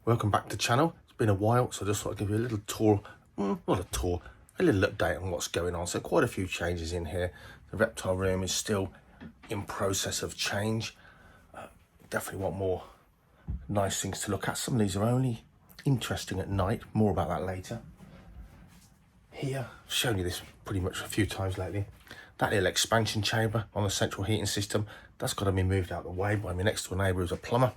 Welcome back to the channel. It's been a while, so I just thought I'd give you a little tour, not a tour, a little update on what's going on. So quite a few changes in here. The reptile room is still in process of change. Definitely want more nice things to look at. Some of these are only interesting at night. More about that later. Here, I've shown you this pretty much a few times lately. That little expansion chamber on the central heating system, that's got to be moved out of the way by my next door neighbour who's a plumber.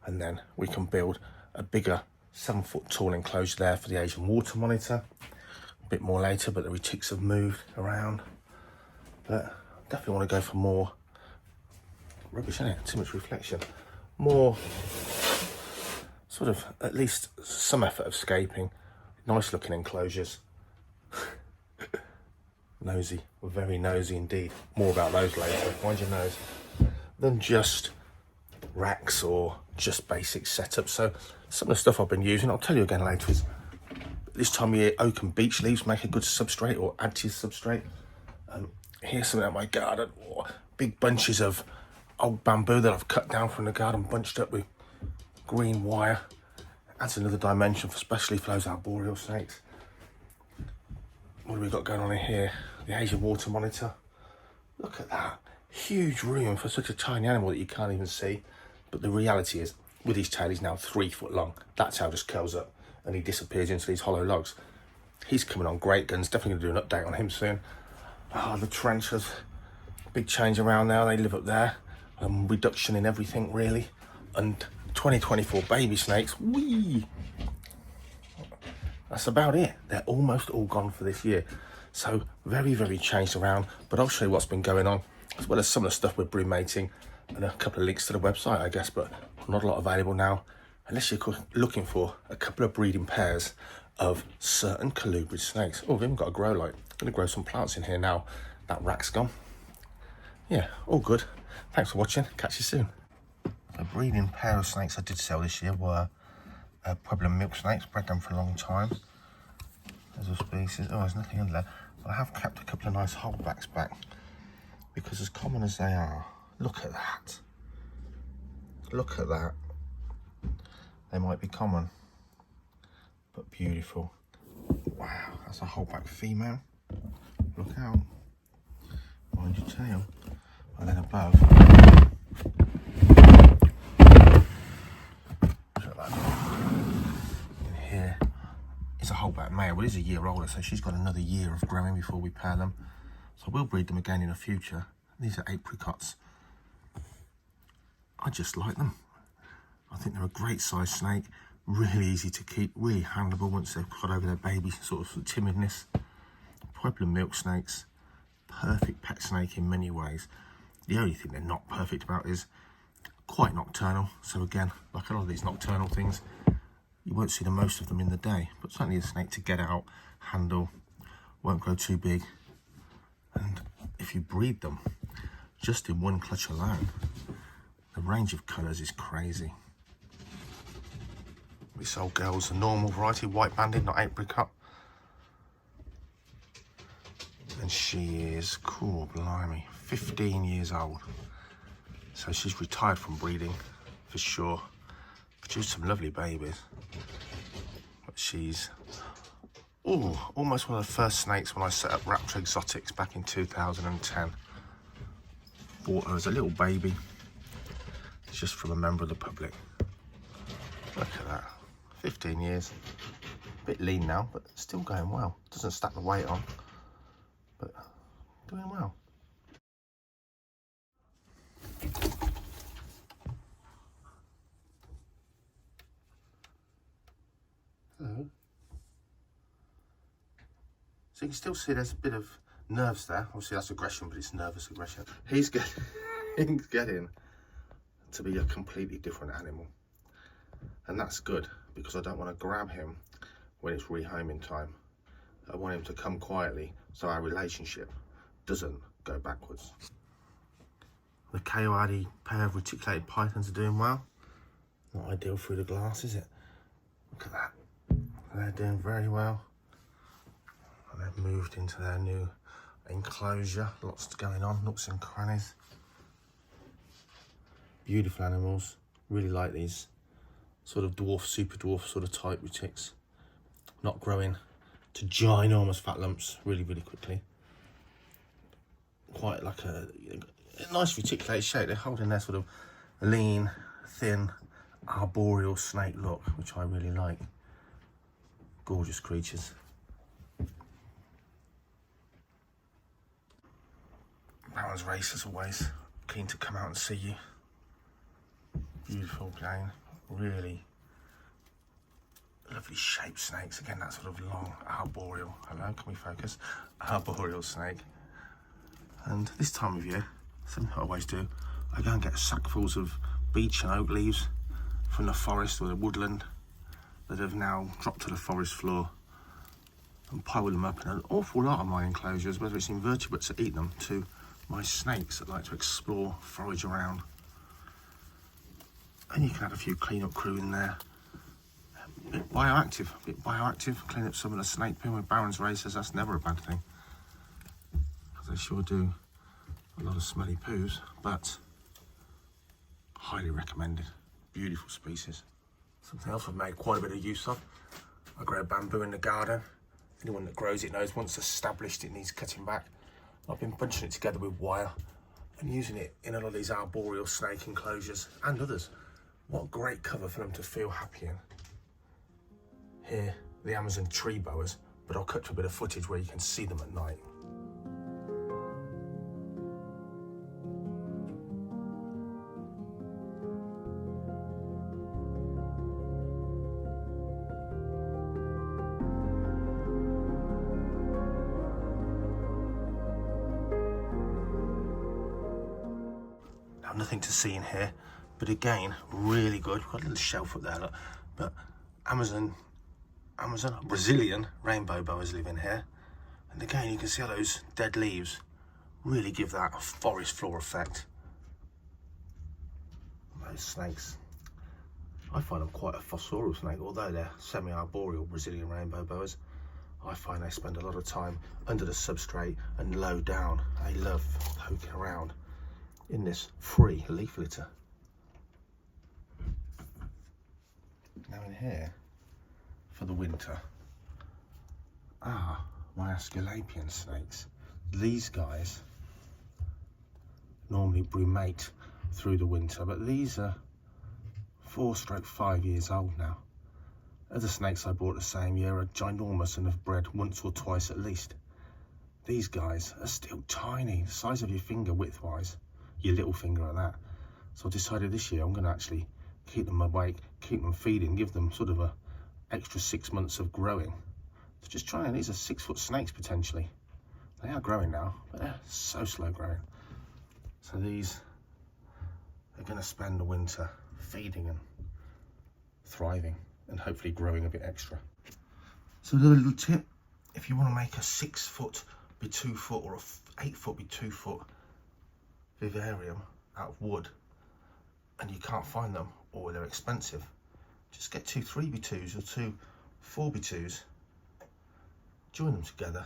And then we can build a bigger 7-foot tall enclosure there for the Asian water monitor. A bit more later, but the retics have moved around. But definitely want to go for more rubbish, isn't it? Too much reflection. More sort of at least some effort of scaping. Nice looking enclosures. Nosy, very nosy indeed. More about those later. Mind your nose. Than just racks or just basic setup. So some of the stuff I've been using, I'll tell you again later, is this time of year oak and beech leaves make a good substrate or add to your substrate. Here's something out my garden, big bunches of old bamboo that I've cut down from the garden, bunched up with green wire. Adds another dimension, for especially for those arboreal snakes. What have we got going on in here? The Asian water monitor. Look at that. Huge room for such a tiny animal that you can't even see. But the reality is, with his tail, he's now 3 foot long. That tail just curls up and he disappears into these hollow logs. He's coming on great guns. Definitely going to do an update on him soon. Oh, the trenches. Big change around there. They live up there. Reduction in everything, really. And 2024 baby snakes. Whee! That's about it. They're almost all gone for this year. So very, very changed around. But I'll show you what's been going on, as well as some of the stuff with brumating and a couple of links to the website, I guess, but not a lot available now, unless you're looking for a couple of breeding pairs of certain colubrid snakes. Oh, we've even got a grow light. I'm going to grow some plants in here now. That rack's gone. Yeah, all good. Thanks for watching. Catch you soon. The breeding pair of snakes I did sell this year were Pueblo milk snakes. Bred them for a long time. There's a species. Oh, there's nothing under there. But I have kept a couple of nice holdbacks back, because as common as they are, look at that. Look at that. They might be common, but beautiful. Wow, that's a holdback female. Look out. Mind your tail. And then above. Look at that. In here is a holdback male. Well, he's a year older, so she's got another year of growing before we pair them. So we'll breed them again in the future. These are apricots. I just like them. I think they're a great size snake, really easy to keep, really handleable once they've got over their baby sort of timidness. Pueblo milk snakes, perfect pet snake in many ways. The only thing they're not perfect about is quite nocturnal. So again, like a lot of these nocturnal things, you won't see the most of them in the day, but certainly a snake to get out, handle, won't grow too big. And if you breed them just in one clutch alone, the range of colours is crazy. We sold girls a normal variety, white banded, not apricot. And she is, cool, blimey, 15 years old. So she's retired from breeding, for sure. Produced some lovely babies. But she's, almost one of the first snakes when I set up Raptor Exotics back in 2010. Bought her as a little baby, just from a member of the public. Look at that, 15 years. A bit lean now, but still going well. Doesn't stack the weight on, but doing well. Hello. So you can still see there's a bit of nerves there. Obviously that's aggression, but it's nervous aggression. He's getting to be a completely different animal, and that's good, because I don't want to grab him when it's rehoming time. I want him to come quietly so our relationship doesn't go backwards. The Coyote pair of reticulated pythons are doing well. Not ideal through the glass, is it? Look at that. They're doing very well. And they've moved into their new enclosure. Lots going on, nooks and crannies. Beautiful animals. Really like these sort of dwarf, super dwarf sort of type retics, not growing to ginormous fat lumps really quickly. Quite like a nice reticulated shape. They're holding their sort of lean, thin, arboreal snake look, which I really like. Gorgeous creatures. Baron's race, as always, keen to come out and see you. Beautiful again, really lovely shaped snakes. Again, that sort of long arboreal, hello, can we focus? Arboreal snake. And this time of year, something I always do, I go and get sackfuls of beech and oak leaves from the forest or the woodland that have now dropped to the forest floor, and pile them up in an awful lot of my enclosures, whether it's invertebrates that eat them to my snakes that like to explore, forage around. And you can add a few clean-up crew in there. A bit bioactive, clean up some of the snake poo with Baron's races. That's never a bad thing, because they sure do a lot of smelly poos, but highly recommended. Beautiful species. Something else I've made quite a bit of use of. I grow bamboo in the garden. Anyone that grows it knows once established it needs cutting back. I've been bunching it together with wire and using it in a lot of these arboreal snake enclosures and others. What great cover for them to feel happy in. Here, the Amazon tree boas, but I'll cut to a bit of footage where you can see them at night. Nothing to see in here, but again, really good. We've got a little shelf up there, look. But Amazon, Brazilian rainbow boas live in here. And again, you can see how those dead leaves really give that forest floor effect. Those snakes, I find them quite a fossorial snake, although they're semi-arboreal Brazilian rainbow boas. I find they spend a lot of time under the substrate and low down. They love poking around in this free leaf litter. Now in here, for the winter, are my Asclepian snakes. These guys normally brumate through the winter, but these are 4-5 years old now. Other snakes I bought the same year are ginormous and have bred once or twice at least. These guys are still tiny, the size of your finger width-wise. Your little finger at that. So I decided this year I'm going to actually keep them awake, keep them feeding, give them sort of a extra 6 months of growing. So just trying, these are 6-foot snakes potentially. They are growing now, but they're so slow growing. So these are going to spend the winter feeding and thriving and hopefully growing a bit extra. So another little tip, if you want to make a 6-foot be 2 foot or a 8-foot be 2 foot Vivarium out of wood, and you can't find them or they're expensive, just get 2 3x2s or 2 4x2s, join them together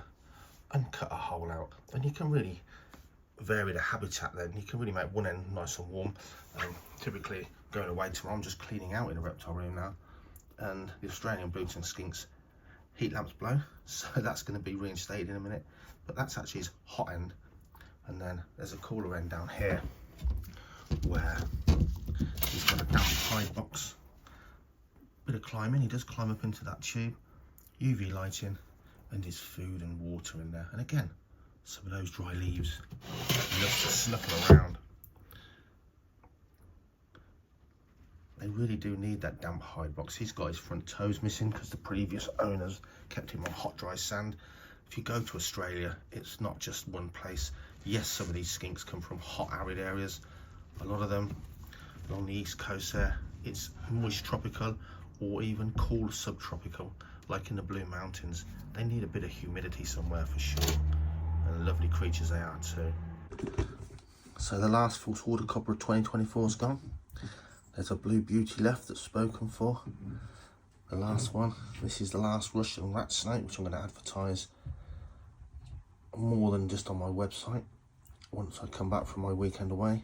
and cut a hole out, and you can really vary the habitat. Then you can really make one end nice and warm. Typically going away tomorrow, I'm just cleaning out in a reptile room now, and the Australian blue-tongued skinks heat lamps blow, so that's going to be reinstated in a minute, but that's actually his hot end. And then there's a cooler end down here where he's got a damp hide box. Bit of climbing, he does climb up into that tube, UV lighting, and his food and water in there. And again, some of those dry leaves, he loves to snuffle around. They really do need that damp hide box. He's got his front toes missing because the previous owners kept him on hot, dry sand. If you go to Australia, it's not just one place. Yes, some of these skinks come from hot, arid areas. A lot of them along the east coast there, it's moist tropical or even cool subtropical, like in the Blue Mountains. They need a bit of humidity somewhere for sure. And lovely creatures they are too. So the last false water cobra of 2024 is gone. There's a blue beauty left that's spoken for. The last one. This is the last Russian rat snake, which I'm going to advertise more than just on my website once I come back from my weekend away.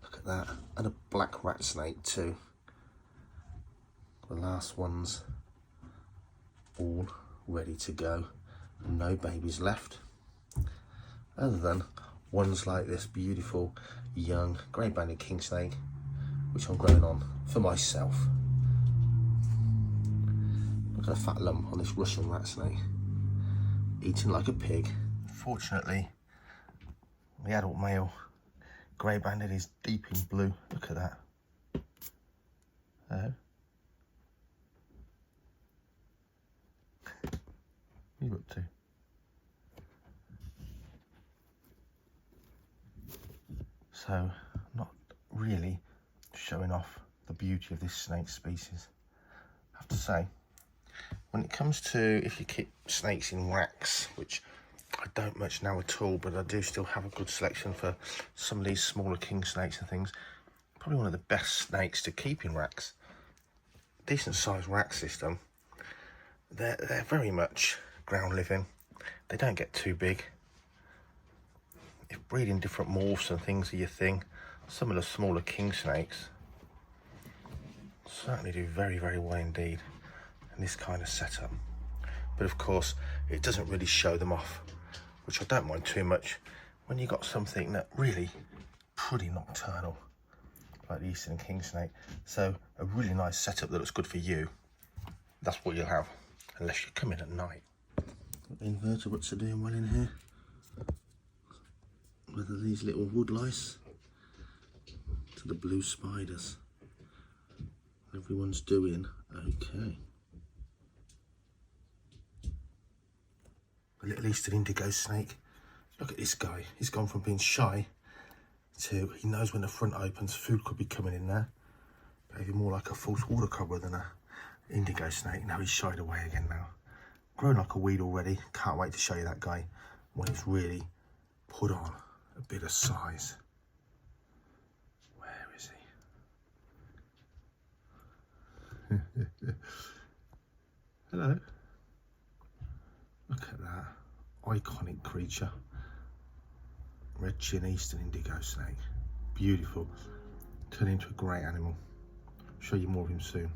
Look at that. And a black rat snake too. The last one's all ready to go. No babies left, other than ones like this beautiful young grey-banded kingsnake, which I'm growing on for myself. Look at a fat lump on this Russian rat snake, eating like a pig. Fortunately, the adult male grey-banded is deep in blue. Look at that. What are you up to? So, not really showing off the beauty of this snake species. I have to say, when it comes to if you keep snakes in racks, which I don't much now at all, but I do still have a good selection for some of these smaller king snakes and things. Probably one of the best snakes to keep in racks. Decent sized rack system. They're very much ground living. They don't get too big. If breeding different morphs and things are your thing, some of the smaller king snakes certainly do very, very well indeed in this kind of setup. But of course, it doesn't really show them off, which I don't mind too much when you got something that really pretty nocturnal, like the Eastern king snake. So a really nice setup that looks good for you, that's what you'll have, unless you come in at night. The invertebrates are doing well in here. Whether these little wood lice to the blue spiders. Everyone's doing okay. The little Eastern indigo snake. Look at this guy. He's gone from being shy to he knows when the front opens, food could be coming in there. Maybe more like a false water cobra than a indigo snake. Now he's shied away again now. Grown like a weed already. Can't wait to show you that guy when he's really put on a bit of size. Where is he? Hello. Look at that iconic creature. Red chin Eastern indigo snake. Beautiful. Turned into a great animal. Show you more of him soon.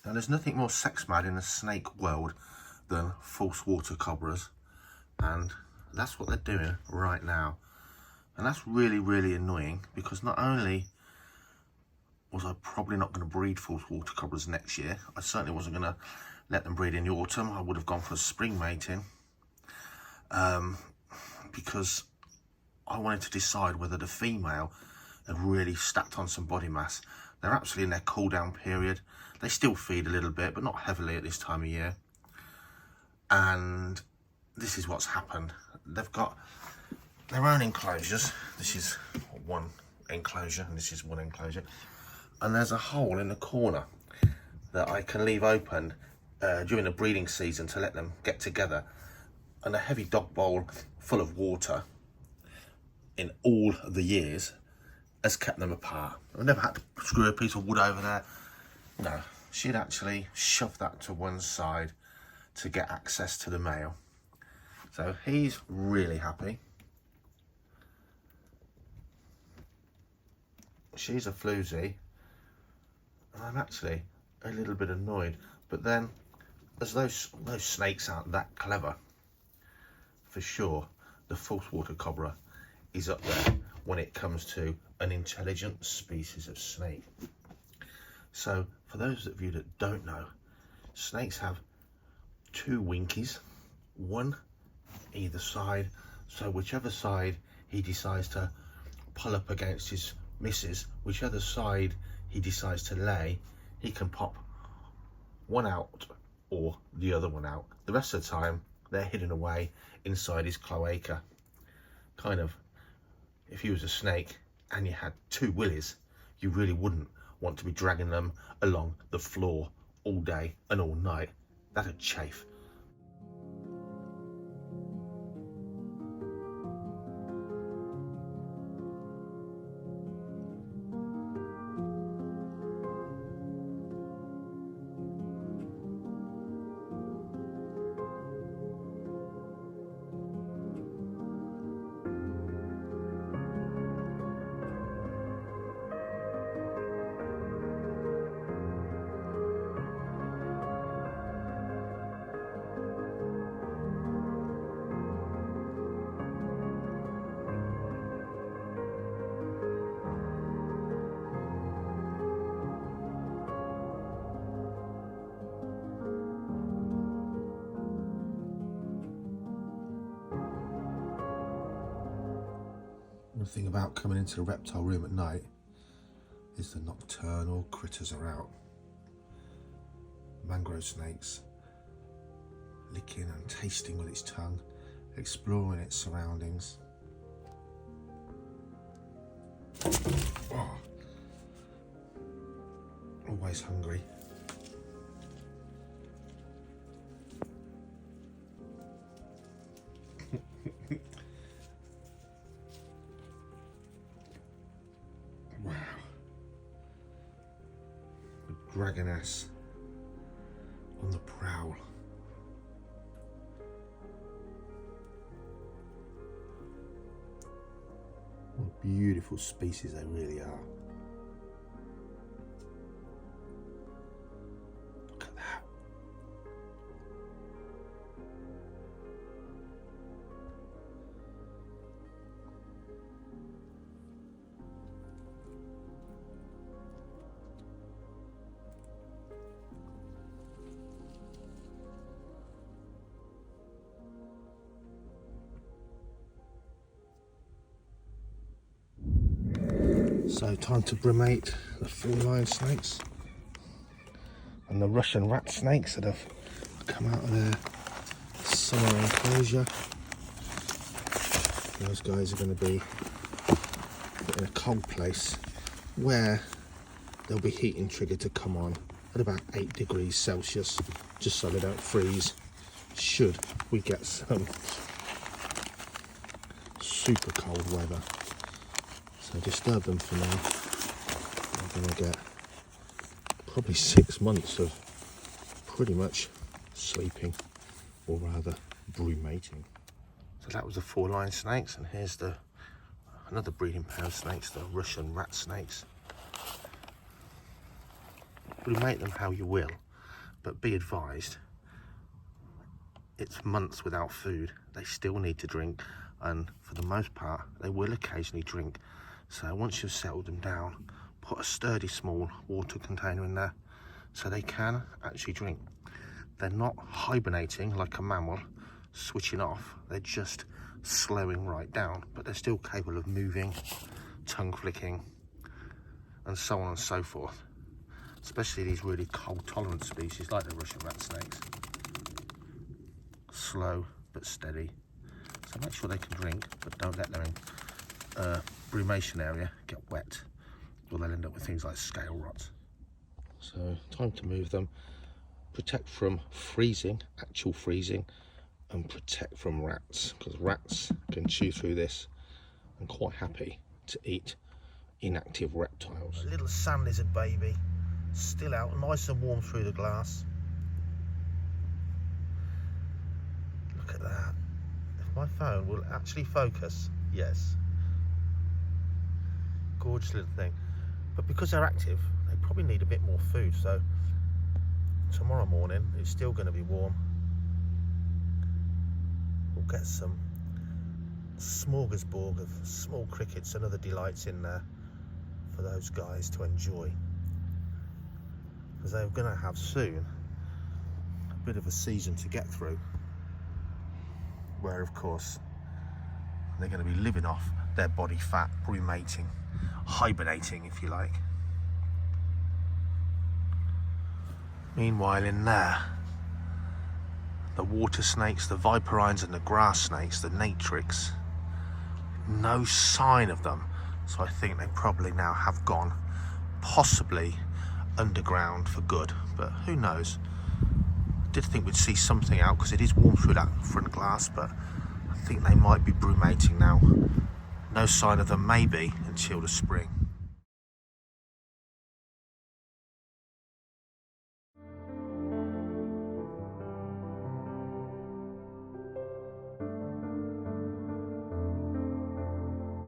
Now there's nothing more sex mad in the snake world than false water cobras, and that's what they're doing right now. And that's really, really annoying, because not only was I probably not going to breed false water cobras next year, I certainly wasn't going to let them breed in the autumn. I would have gone for spring mating, because I wanted to decide whether the female had really stacked on some body mass. They're absolutely in their cool down period. They still feed a little bit, but not heavily at this time of year. And this is what's happened. They've got their own enclosures. This is one enclosure, and this is one enclosure. And there's a hole in the corner that I can leave open during the breeding season to let them get together. And a heavy dog bowl full of water in all the years has kept them apart. I've never had to screw a piece of wood over there. No, she'd actually shove that to one side to get access to the male. So he's really happy. She's a floozy. And I'm actually a little bit annoyed. But then, as those snakes aren't that clever, for sure, the false water cobra is up there when it comes to an intelligent species of snake. So For those of you that don't know, snakes have two winkies, one either side, so whichever side he decides to pull up against his missus, whichever side he decides to lay, he can pop one out or the other one out. The rest of the time they're hidden away inside his cloaca. Kind of, if you was a snake and you had two willies, you really wouldn't want to be dragging them along the floor all day and all night. That'd chafe. The thing about coming into the reptile room at night is the nocturnal critters are out. Mangrove snakes, licking and tasting with its tongue, exploring its surroundings. Oh. Always hungry. Wow. The dragoness on the prowl. What a beautiful species they really are. Look at that. So time to brumate the full line snakes and the Russian rat snakes that have come out of their summer enclosure. Those guys are going to be in a cold place where there'll be heating triggered to come on at about 8 degrees Celsius, just so they don't freeze should we get some super cold weather. So disturb them for now. We're going to get probably 6 months of pretty much sleeping, or rather brumating. So that was the 4-line snakes, and here's another breeding pair of snakes, the Russian rat snakes. Brumate them how you will, but be advised, it's months without food. They still need to drink, and for the most part they will occasionally drink. So once you've settled them down, put a sturdy small water container in there so they can actually drink. They're not hibernating like a mammal, switching off. They're just slowing right down, but they're still capable of moving, tongue flicking, and so on and so forth. Especially these really cold tolerant species like the Russian rat snakes. Slow but steady. So make sure they can drink, but don't let their brumation area get wet, or they'll end up with things like scale rot. So time to move them, protect from freezing, actual freezing, and protect from rats, because rats can chew through this and quite happy to eat inactive reptiles. A little sand lizard baby, still out, nice and warm through the glass. Look at that. If my phone will actually focus, yes. Gorgeous little thing. But because they're active, they probably need a bit more food, so tomorrow morning it's still going to be warm. We'll get some smorgasbord of small crickets and other delights in there for those guys to enjoy. because they're going to have soon a bit of a season to get through, where of course they're going to be living off their body fat, brumating, hibernating if you like. Meanwhile in there, the water snakes, the viperines and the grass snakes, the natrix, no sign of them. So I think they probably now have gone possibly underground for good, but who knows. I did think we'd see something out because it is warm through that front glass, but I think they might be brumating now. No sign of them maybe until the spring.